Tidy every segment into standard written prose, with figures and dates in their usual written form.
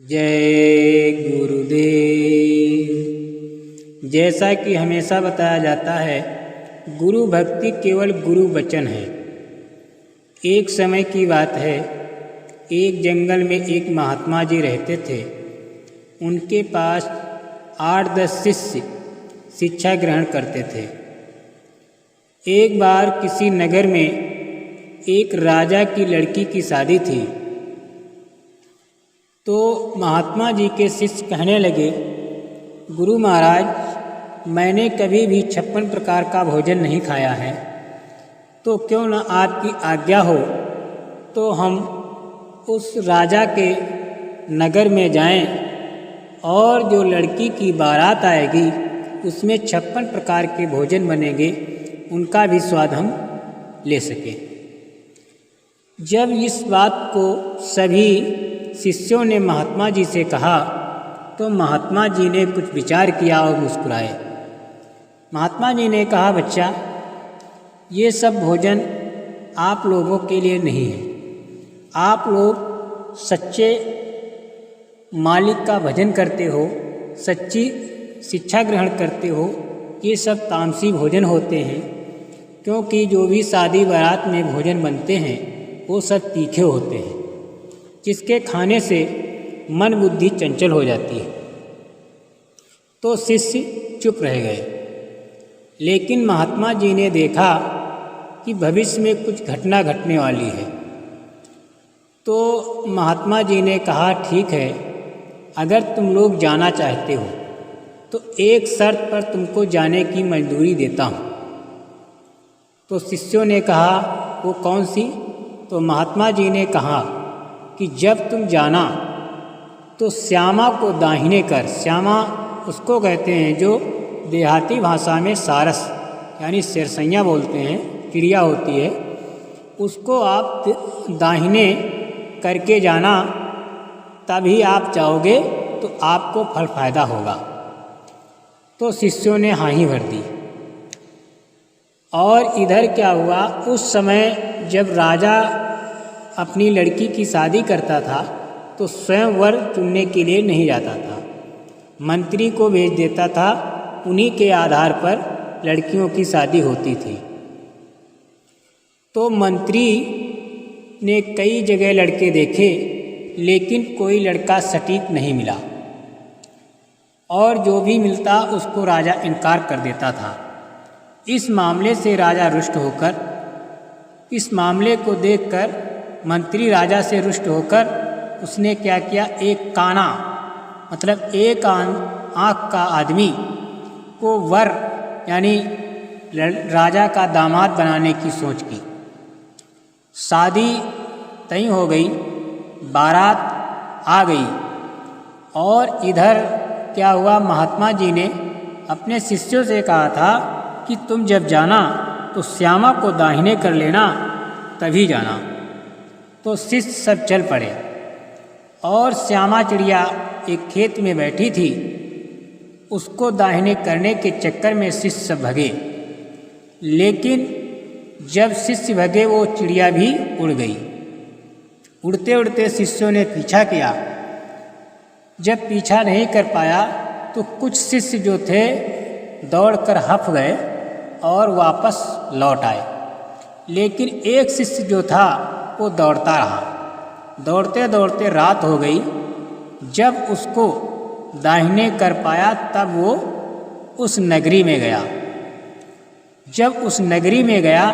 जय गुरुदेव। जैसा कि हमेशा बताया जाता है, गुरु भक्ति केवल गुरु वचन है। एक समय की बात है, एक जंगल में एक महात्मा जी रहते थे। उनके पास 8-10 शिष्य शिक्षा ग्रहण करते थे। एक बार किसी नगर में एक राजा की लड़की की शादी थी, तो महात्मा जी के शिष्य कहने लगे, गुरु महाराज, मैंने कभी भी 56 प्रकार का भोजन नहीं खाया है, तो क्यों न आपकी आज्ञा हो तो हम उस राजा के नगर में जाएं और जो लड़की की बारात आएगी उसमें 56 प्रकार के भोजन बनेंगे, उनका भी स्वाद हम ले सकें। जब इस बात को सभी शिष्यों ने महात्मा जी से कहा तो महात्मा जी ने कुछ विचार किया और मुस्कुराए। महात्मा जी ने कहा, बच्चा, ये सब भोजन आप लोगों के लिए नहीं है। आप लोग सच्चे मालिक का भजन करते हो, सच्ची शिक्षा ग्रहण करते हो। ये सब तामसी भोजन होते हैं, क्योंकि जो भी शादी बारात में भोजन बनते हैं वो सब तीखे होते हैं, जिसके खाने से मन बुद्धि चंचल हो जाती है। तो शिष्य चुप रह गए। लेकिन महात्मा जी ने देखा कि भविष्य में कुछ घटना घटने वाली है। तो महात्मा जी ने कहा, ठीक है, अगर तुम लोग जाना चाहते हो तो एक शर्त पर तुमको जाने की मजदूरी देता हूँ। तो शिष्यों ने कहा, वो कौन सी? तो महात्मा जी ने कहा कि जब तुम जाना तो श्यामा को दाहिने कर। श्यामा उसको कहते हैं जो देहाती भाषा में सारस यानी सिरसैया बोलते हैं, चिड़िया होती है, उसको आप दाहिने करके जाना, तभी आप जाओगे तो आपको फल फायदा होगा। तो शिष्यों ने हाँ ही भर दी। और इधर क्या हुआ, उस समय जब राजा अपनी लड़की की शादी करता था तो स्वयं वर चुनने के लिए नहीं जाता था, मंत्री को भेज देता था। उन्हीं के आधार पर लड़कियों की शादी होती थी। तो मंत्री ने कई जगह लड़के देखे, लेकिन कोई लड़का सटीक नहीं मिला, और जो भी मिलता उसको राजा इनकार कर देता था। इस मामले से राजा रुष्ट होकर, इस मामले को देखकर मंत्री राजा से रुष्ट होकर उसने क्या किया, एक काना मतलब एक आँख का आदमी को वर यानी राजा का दामाद बनाने की सोच की। शादी तय हो गई, बारात आ गई, और इधर क्या हुआ, महात्मा जी ने अपने शिष्यों से कहा था कि तुम जब जाना तो श्यामा को दाहिने कर लेना, तभी जाना। तो शिष्य सब चल पड़े, और श्यामा चिड़िया एक खेत में बैठी थी। उसको दाहिने करने के चक्कर में शिष्य सब भगे, लेकिन जब शिष्य भगे वो चिड़िया भी उड़ गई। उड़ते उड़ते शिष्यों ने पीछा किया। जब पीछा नहीं कर पाया तो कुछ शिष्य जो थे दौड़कर हफ गए और वापस लौट आए। लेकिन एक शिष्य जो था वो दौड़ता रहा। दौड़ते दौड़ते रात हो गई। जब उसको दाहिने कर पाया तब वो उस नगरी में गया। जब उस नगरी में गया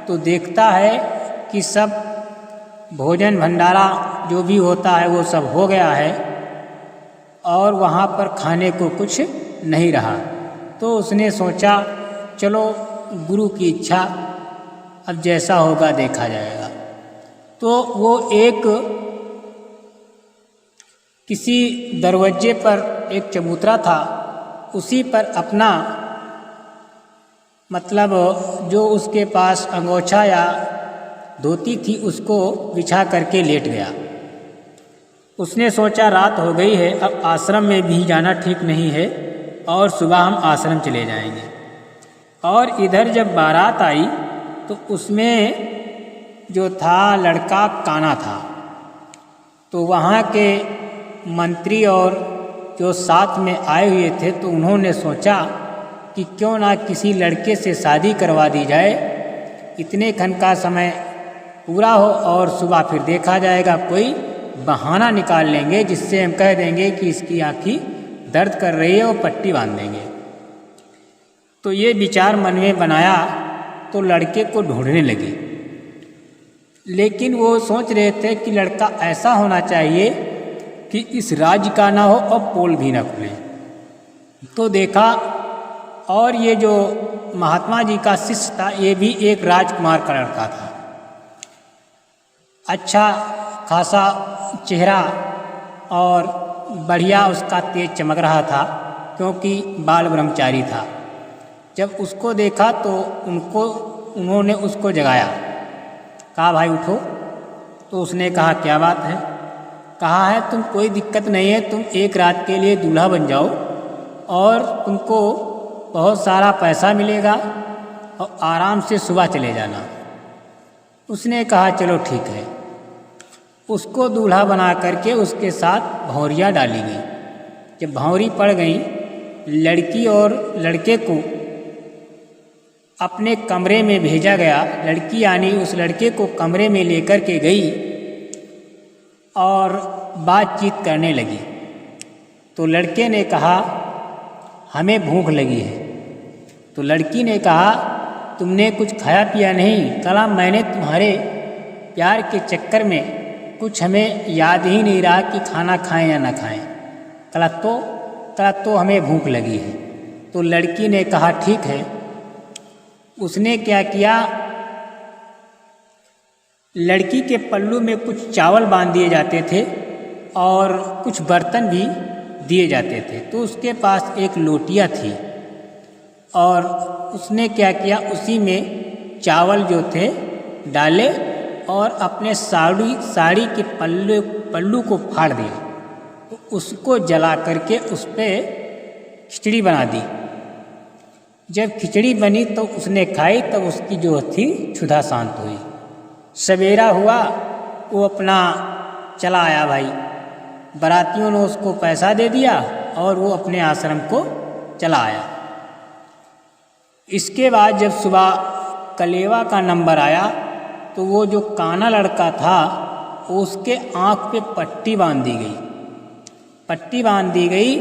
तो देखता है कि सब भोजन भंडारा जो भी होता है वो सब हो गया है, और वहाँ पर खाने को कुछ नहीं रहा। तो उसने सोचा, चलो गुरु की इच्छा, अब जैसा होगा देखा जाएगा। तो वो एक किसी दरवाजे पर एक चबूतरा था, उसी पर अपना मतलब जो उसके पास अंगोछा या धोती थी उसको बिछा करके लेट गया। उसने सोचा रात हो गई है, अब आश्रम में भी जाना ठीक नहीं है, और सुबह हम आश्रम चले जाएंगे। और इधर जब बारात आई तो उसमें जो था लड़का काना था। तो वहाँ के मंत्री और जो साथ में आए हुए थे तो उन्होंने सोचा कि क्यों ना किसी लड़के से शादी करवा दी जाए, इतने खन का समय पूरा हो और सुबह फिर देखा जाएगा, कोई बहाना निकाल लेंगे जिससे हम कह देंगे कि इसकी आँखी दर्द कर रही है और पट्टी बांध देंगे। तो ये विचार मन में बनाया तो लड़के को ढूंढने लगे, लेकिन वो सोच रहे थे कि लड़का ऐसा होना चाहिए कि इस राज्य का ना हो और पोल भी ना खुले। तो देखा और ये जो महात्मा जी का शिष्य था ये भी एक राजकुमार का लड़का था। अच्छा खासा चेहरा और बढ़िया उसका तेज चमक रहा था, क्योंकि बाल ब्रह्मचारी था। जब उसको देखा तो उन्होंने उसको जगाया, कहा भाई उठो। तो उसने कहा क्या बात है? कहा है तुम कोई दिक्कत नहीं है, तुम एक रात के लिए दूल्हा बन जाओ और तुमको बहुत सारा पैसा मिलेगा और आराम से सुबह चले जाना। उसने कहा चलो ठीक है। उसको दूल्हा बना करके उसके साथ भौंरियाँ डाली गई। जब भौंरी पड़ गई, लड़की और लड़के को अपने कमरे में भेजा गया। लड़की यानी उस लड़के को कमरे में लेकर के गई और बातचीत करने लगी। तो लड़के ने कहा हमें भूख लगी है। तो लड़की ने कहा तुमने कुछ खाया पिया नहीं? कहा मैंने तुम्हारे प्यार के चक्कर में कुछ हमें याद ही नहीं रहा कि खाना खाएं या ना खाएं। कहा तो हमें भूख लगी है। तो लड़की ने कहा ठीक है। उसने क्या किया, लड़की के पल्लू में कुछ चावल बांध दिए जाते थे और कुछ बर्तन भी दिए जाते थे। तो उसके पास एक लोटिया थी और उसने क्या किया, उसी में चावल जो थे डाले और अपने साड़ी के पल्लू को फाड़ दिया। तो उसको जला करके उस पर खिचड़ी बना दी। जब खिचड़ी बनी तो उसने खाई, तब उसकी जो थी क्षुधा शांत हुई। सवेरा हुआ, वो अपना चला आया भाई। बारातियों ने उसको पैसा दे दिया और वो अपने आश्रम को चला आया। इसके बाद जब सुबह कलेवा का नंबर आया तो वो जो काना लड़का था उसके आँख पे पट्टी बांध दी गई। पट्टी बांध दी गई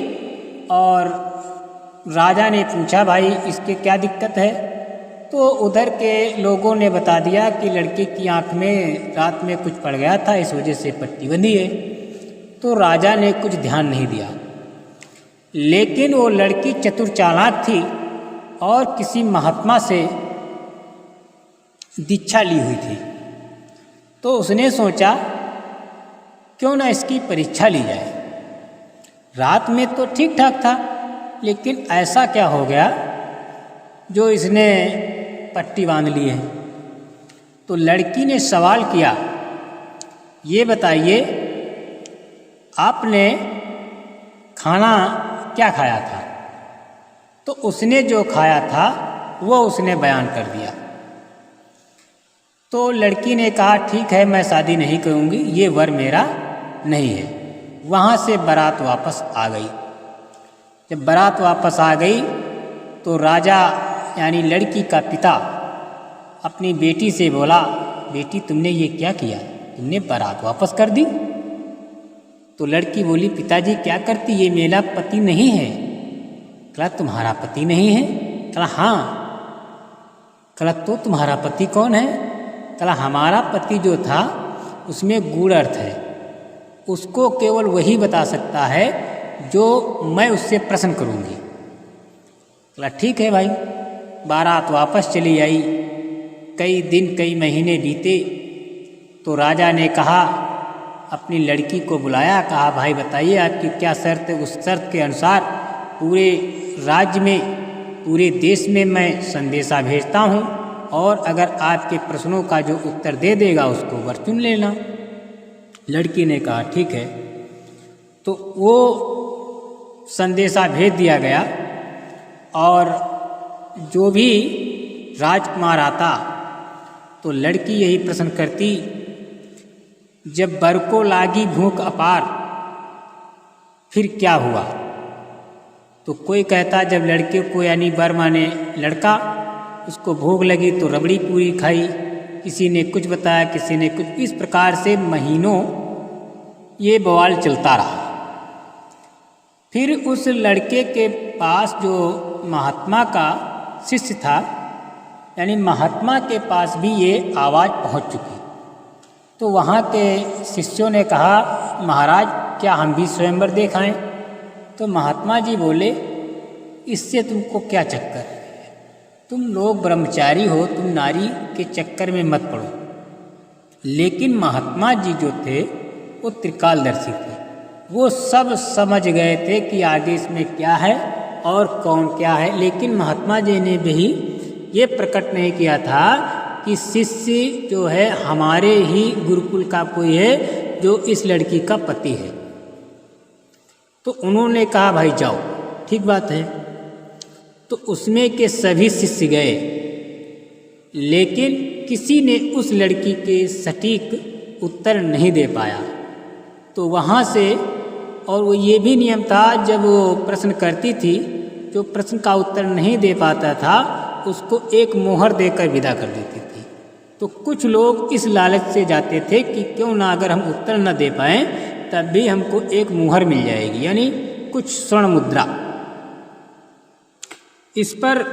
और राजा ने पूछा भाई इसके क्या दिक्कत है? तो उधर के लोगों ने बता दिया कि लड़के की आंख में रात में कुछ पड़ गया था, इस वजह से पट्टी बंधी है। तो राजा ने कुछ ध्यान नहीं दिया, लेकिन वो लड़की चतुर चालाक थी और किसी महात्मा से दीक्षा ली हुई थी। तो उसने सोचा क्यों ना इसकी परीक्षा ली जाए। रात में तो ठीक ठाक था, लेकिन ऐसा क्या हो गया जो इसने पट्टी बांध ली है। तो लड़की ने सवाल किया, ये बताइए आपने खाना क्या खाया था? तो उसने जो खाया था वो उसने बयान कर दिया। तो लड़की ने कहा ठीक है मैं शादी नहीं करूँगी, ये वर मेरा नहीं है। वहाँ से बारात वापस आ गई। जब बारात वापस आ गई तो राजा यानी लड़की का पिता अपनी बेटी से बोला, बेटी तुमने ये क्या किया, तुमने बारात वापस कर दी? तो लड़की बोली, पिताजी क्या करती, ये मेरा पति नहीं है। कहा तुम्हारा पति नहीं है? कहा हाँ। कहा तो तुम्हारा पति कौन है? कहा हमारा पति जो था उसमें गूढ़ अर्थ है, उसको केवल वही बता सकता है जो मैं उससे प्रश्न करूँगी। कहा ठीक है भाई। बारात वापस चली आई। कई दिन कई महीने बीते तो राजा ने कहा, अपनी लड़की को बुलाया, कहा भाई बताइए आपकी क्या शर्त है। उस शर्त के अनुसार पूरे राज्य में पूरे देश में मैं संदेशा भेजता हूँ और अगर आपके प्रश्नों का जो उत्तर दे देगा उसको वर चुन लेना। लड़की ने कहा ठीक है। तो वो संदेशा भेज दिया गया और जो भी राजकुमार आता तो लड़की यही प्रश्न करती, जब बर को लागी भूख अपार फिर क्या हुआ? तो कोई कहता जब लड़के को यानी वर माने लड़का, उसको भूख लगी तो रबड़ी पूरी खाई, किसी ने कुछ बताया, किसी ने कुछ। इस प्रकार से महीनों ये बवाल चलता रहा। फिर उस लड़के के पास जो महात्मा का शिष्य था, यानी महात्मा के पास भी ये आवाज़ पहुंच चुकी। तो वहाँ के शिष्यों ने कहा, महाराज क्या हम भी स्वयंवर दिखाएं? तो महात्मा जी बोले, इससे तुमको क्या चक्कर? तुम लोग ब्रह्मचारी हो, तुम नारी के चक्कर में मत पड़ो। लेकिन महात्मा जी जो थे वो त्रिकालदर्शी थे, वो सब समझ गए थे कि आगे इसमें क्या है और कौन क्या है। लेकिन महात्मा जी ने भी ये प्रकट नहीं किया था कि शिष्य जो है हमारे ही गुरुकुल का कोई है जो इस लड़की का पति है। तो उन्होंने कहा भाई जाओ, ठीक बात है। तो उसमें के सभी शिष्य गए, लेकिन किसी ने उस लड़की के सटीक उत्तर नहीं दे पाया। तो वहाँ से, और वो ये भी नियम था, जब वो प्रश्न करती थी, जो प्रश्न का उत्तर नहीं दे पाता था उसको एक मोहर देकर विदा कर देती थी। तो कुछ लोग इस लालच से जाते थे कि क्यों ना अगर हम उत्तर न दे पाएँ तब भी हमको एक मुहर मिल जाएगी, यानी कुछ स्वर्ण मुद्रा। इस पर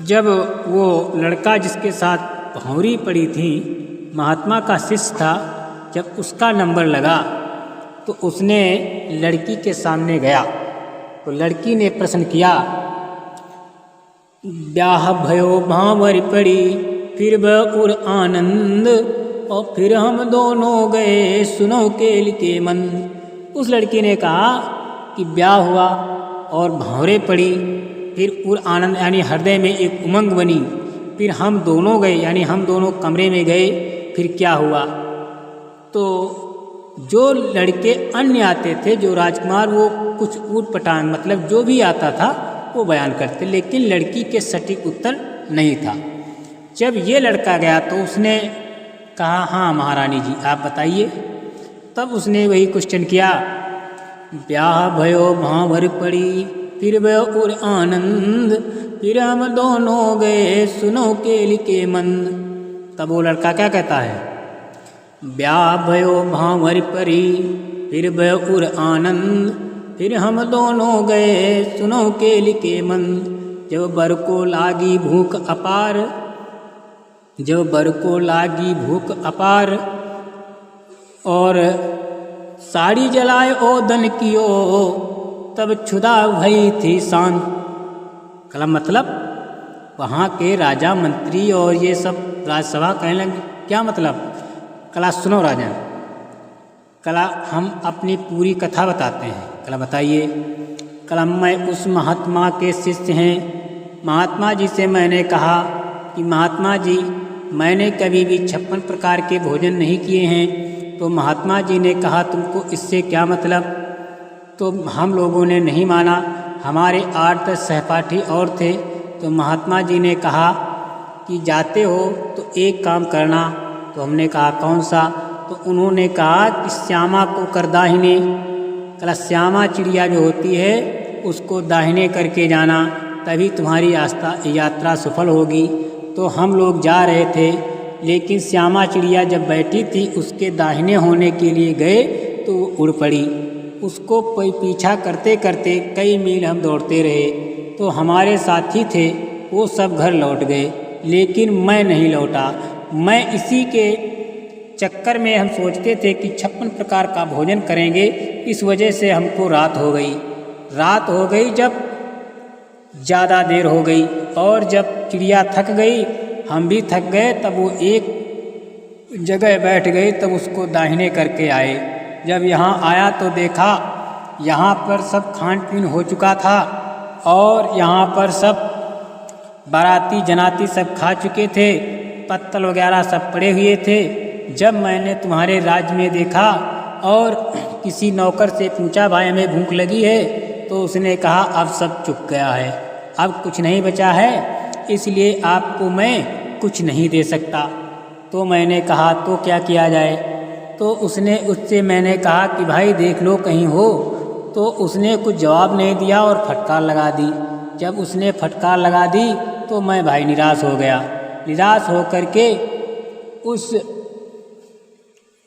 जब वो लड़का जिसके साथ भौंरी पड़ी थी, महात्मा का शिष्य था, जब उसका नंबर लगा तो उसने लड़की के सामने गया। तो लड़की ने प्रश्न किया, ब्याह भयो भांवर पड़ी फिर बउर आनंद, और फिर हम दोनों गए सुनो केल के मन। उस लड़की ने कहा कि ब्याह हुआ और भांवरे पड़ी, फिर उर आनंद यानी हृदय में एक उमंग बनी, फिर हम दोनों गए यानी हम दोनों कमरे में गए, फिर क्या हुआ? तो जो लड़के अन्य आते थे, जो राजकुमार, वो कुछ ऊट पटांग मतलब जो भी आता था वो बयान करते, लेकिन लड़की के सटीक उत्तर नहीं था। जब ये लड़का गया तो उसने कहा, हाँ महारानी जी आप बताइए। तब उसने वही क्वेश्चन किया, ब्याह भयो भांवर पड़ी फिर और आनंद, फिर हम दोनों गए सुनो केल के मन। तब वो लड़का क्या कहता है, ब्याह भयो भांवर परी फिर और आनंद, फिर हम दोनों गए सुनो केल के मन। जब बर को लागी भूख अपार, जब बर को लागी भूख अपार, और साड़ी जलाए ओदन कियो, तब क्षुधा भई थी शांत। कला मतलब वहाँ के राजा मंत्री और ये सब राजसभा कहने लगे, क्या मतलब? कला सुनो राजन, कला हम अपनी पूरी कथा बताते हैं। कला बताइए। कला मैं उस महात्मा के शिष्य हैं। महात्मा जी से मैंने कहा कि महात्मा जी मैंने कभी भी 56 प्रकार के भोजन नहीं किए हैं। तो महात्मा जी ने कहा तुमको इससे क्या मतलब? तो हम लोगों ने नहीं माना, हमारे 8-10 सहपाठी और थे। तो महात्मा जी ने कहा कि जाते हो तो एक काम करना। तो हमने कहा कौन सा? तो उन्होंने कहा कि श्यामा को कर दाहिने। कला श्यामा चिड़िया जो होती है उसको दाहिने करके जाना, तभी तुम्हारी यात्रा सफल होगी। तो हम लोग जा रहे थे, लेकिन श्यामा चिड़िया जब बैठी थी उसके दाहिने होने के लिए गए तो वो उड़ पड़ी। उसको पीछा करते करते कई मील हम दौड़ते रहे। तो हमारे साथी थे वो सब घर लौट गए, लेकिन मैं नहीं लौटा। मैं इसी के चक्कर में हम सोचते थे कि 56 प्रकार का भोजन करेंगे, इस वजह से हमको रात हो गई। रात हो गई, जब ज़्यादा देर हो गई, और जब चिड़िया थक गई हम भी थक गए, तब वो एक जगह बैठ गई। तब उसको दाहिने करके आए। जब यहाँ आया तो देखा यहाँ पर सब खान पीन हो चुका था, और यहाँ पर सब बाराती जनाती सब खा चुके थे, पत्तल वगैरह सब पड़े हुए थे। जब मैंने तुम्हारे राज्य में देखा और किसी नौकर से पूछा भाई हमें भूख लगी है, तो उसने कहा अब सब चुक गया है, अब कुछ नहीं बचा है, इसलिए आपको मैं कुछ नहीं दे सकता। तो मैंने कहा तो क्या किया जाए? तो उससे मैंने कहा कि भाई देख लो कहीं हो। तो उसने कुछ जवाब नहीं दिया और फटकार लगा दी। जब उसने फटकार लगा दी तो मैं भाई निराश हो गया। निराश हो कर के उस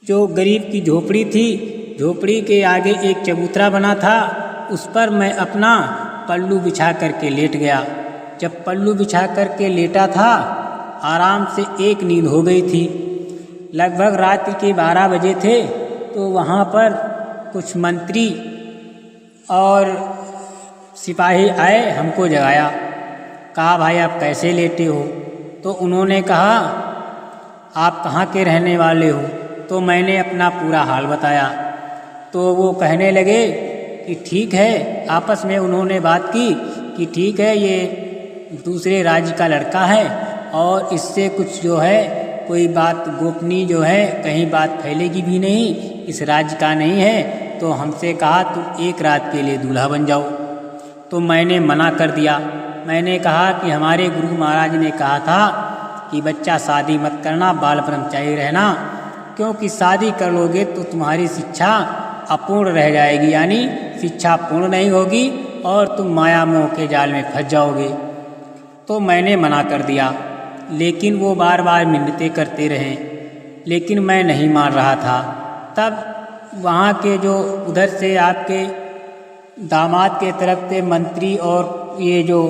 जो गरीब की झोपड़ी थी, झोपड़ी के आगे एक चबूतरा बना था, उस पर मैं अपना पल्लू बिछा करके लेट गया। जब पल्लू बिछा करके लेटा था, आराम से एक नींद हो गई थी। लगभग रात्रि के 12 बजे थे। तो वहाँ पर कुछ मंत्री और सिपाही आए, हमको जगाया। कहा भाई आप कैसे लेटे हो? तो उन्होंने कहा आप कहाँ के रहने वाले हो? तो मैंने अपना पूरा हाल बताया। तो वो कहने लगे कि ठीक है, आपस में उन्होंने बात की कि ठीक है, ये दूसरे राज्य का लड़का है और इससे कुछ जो है कोई बात गोपनीय जो है कहीं बात फैलेगी भी नहीं, इस राज्य का नहीं है। तो हमसे कहा तुम एक रात के लिए दूल्हा बन जाओ। तो मैंने मना कर दिया। मैंने कहा कि हमारे गुरु महाराज ने कहा था कि बच्चा शादी मत करना, बाल ब्रह्मचारी रहना, क्योंकि शादी कर लोगे तो तुम्हारी शिक्षा अपूर्ण रह जाएगी, यानी शिक्षा पूर्ण नहीं होगी और तुम माया मोह के जाल में फंस जाओगे। तो मैंने मना कर दिया, लेकिन वो बार बार मिन्नतें करते रहे, लेकिन मैं नहीं मान रहा था। तब वहाँ के जो उधर से आपके दामाद के तरफ से मंत्री और ये जो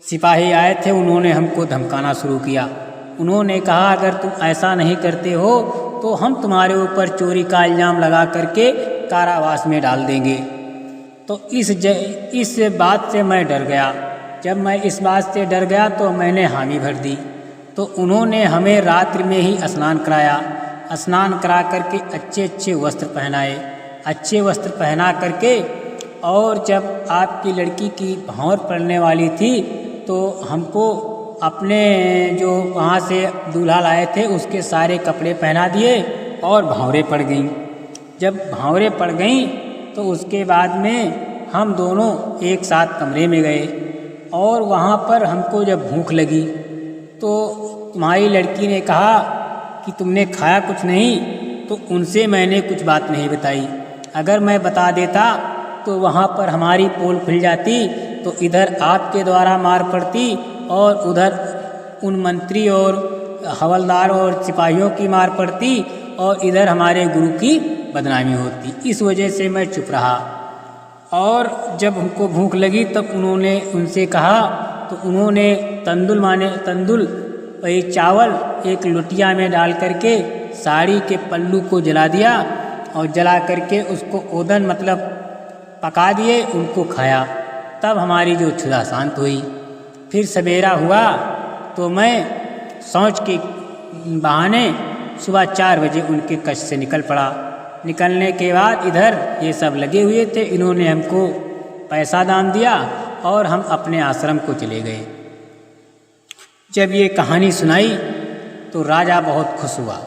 सिपाही आए थे, उन्होंने हमको धमकाना शुरू किया। उन्होंने कहा अगर तुम ऐसा नहीं करते हो तो हम तुम्हारे ऊपर चोरी का इल्ज़ाम लगा करके कारावास में डाल देंगे। तो इस बात से मैं डर गया। जब मैं इस बात से डर गया तो मैंने हामी भर दी। तो उन्होंने हमें रात्रि में ही स्नान कराया। स्नान करा करके अच्छे अच्छे वस्त्र पहनाए। अच्छे वस्त्र पहना करके, और जब आपकी लड़की की भौर पड़ने वाली थी तो हमको अपने जो वहाँ से दूल्हा लाए थे उसके सारे कपड़े पहना दिए और भौरें पड़ गईं। जब भौरें पड़ गईं तो उसके बाद में हम दोनों एक साथ कमरे में गए और वहाँ पर हमको जब भूख लगी तो तुम्हारी लड़की ने कहा कि तुमने खाया कुछ नहीं। तो उनसे मैंने कुछ बात नहीं बताई। अगर मैं बता देता तो वहाँ पर हमारी पोल खुल जाती, तो इधर आपके द्वारा मार पड़ती और उधर उन मंत्री और हवलदार और सिपाहियों की मार पड़ती और इधर हमारे गुरु की बदनामी होती। इस वजह से मैं चुप रहा। और जब हमको भूख लगी तब उन्होंने उनसे कहा, तो उन्होंने तंदुल वही चावल एक लोटिया में डाल करके साड़ी के पल्लू को जला दिया और जला करके उसको ओदन मतलब पका दिए, उनको खाया। तब हमारी जो क्षुधा शांत हुई। फिर सवेरा हुआ तो मैं शौच के बहाने सुबह 4 बजे उनके कष्ट से निकल पड़ा। निकलने के बाद इधर ये सब लगे हुए थे, इन्होंने हमको पैसा दान दिया और हम अपने आश्रम को चले गए। जब ये कहानी सुनाई तो राजा बहुत खुश हुआ।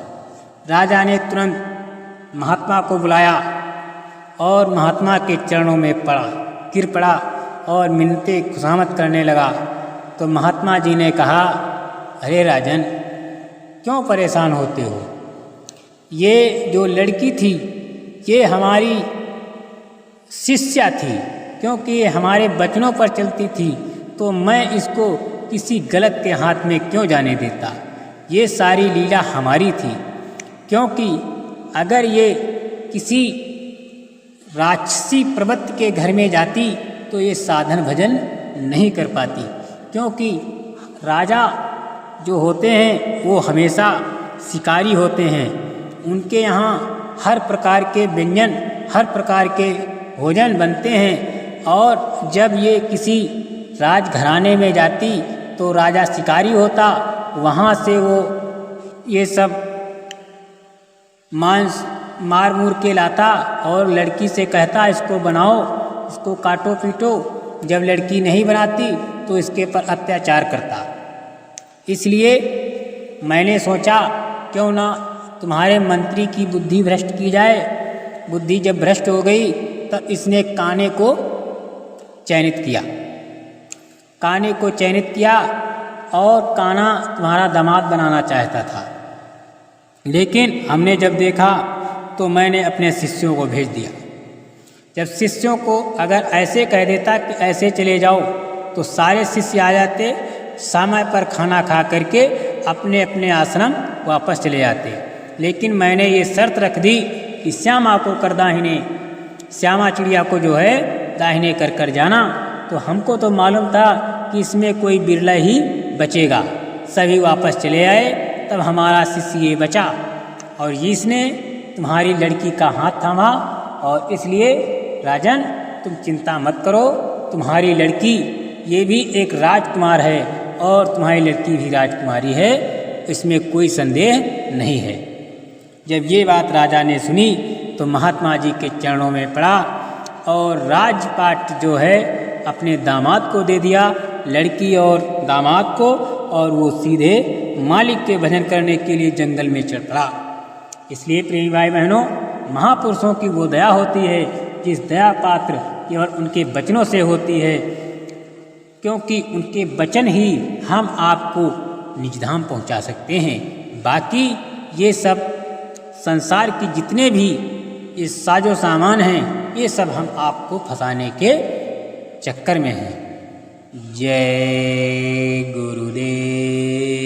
राजा ने तुरंत महात्मा को बुलाया और महात्मा के चरणों में गिर पड़ा और मिन्नतें खुशामद करने लगा। तो महात्मा जी ने कहा, अरे राजन, क्यों परेशान होते हो? ये जो लड़की थी ये हमारी शिष्या थी, क्योंकि ये हमारे वचनों पर चलती थी, तो मैं इसको किसी गलत के हाथ में क्यों जाने देता। ये सारी लीला हमारी थी, क्योंकि अगर ये किसी राक्षसी प्रवृत्ति के घर में जाती तो ये साधन भजन नहीं कर पाती, क्योंकि राजा जो होते हैं वो हमेशा शिकारी होते हैं। उनके यहाँ हर प्रकार के व्यंजन, हर प्रकार के भोजन बनते हैं, और जब ये किसी राजघराने में जाती तो राजा शिकारी होता, वहाँ से वो ये सब मांस मार मूर के लाता और लड़की से कहता इसको बनाओ, इसको काटो पीटो। जब लड़की नहीं बनाती तो इसके पर अत्याचार करता। इसलिए मैंने सोचा क्यों ना तुम्हारे मंत्री की बुद्धि भ्रष्ट की जाए। बुद्धि जब भ्रष्ट हो गई तब इसने काने को चयनित किया। काने को चयनित किया और काना तुम्हारा दामाद बनाना चाहता था, लेकिन हमने जब देखा तो मैंने अपने शिष्यों को भेज दिया। जब शिष्यों को अगर ऐसे कह देता कि ऐसे चले जाओ, तो सारे शिष्य आ जाते, समय पर खाना खा करके अपने अपने आश्रम वापस चले जाते। लेकिन मैंने ये शर्त रख दी कि श्यामा को कर दाहिने, श्यामा चिड़िया को जो है दाहिने कर कर जाना। तो हमको तो मालूम था कि इसमें कोई बिरला ही बचेगा। सभी वापस चले आए, तब हमारा शिष्य ये बचा और इसने तुम्हारी लड़की का हाथ थामा। और इसलिए राजन, तुम चिंता मत करो, तुम्हारी लड़की ये भी एक राजकुमार है और तुम्हारी लड़की भी राजकुमारी है, इसमें कोई संदेह नहीं है। जब ये बात राजा ने सुनी तो महात्मा जी के चरणों में पड़ा और राजपाट जो है अपने दामाद को दे दिया, लड़की और दामाद को, और वो सीधे मालिक के भजन करने के लिए जंगल में चढ़ पड़ा। इसलिए प्रिय भाई बहनों, महापुरुषों की वो दया होती है जिस दया पात्र केवल उनके वचनों से होती है, क्योंकि उनके वचन ही हम आपको निजधाम पहुंचा सकते हैं। बाकी ये सब संसार की जितने भी ये साजो सामान हैं, ये सब हम आपको फंसाने के चक्कर में हैं। जय गुरुदेव।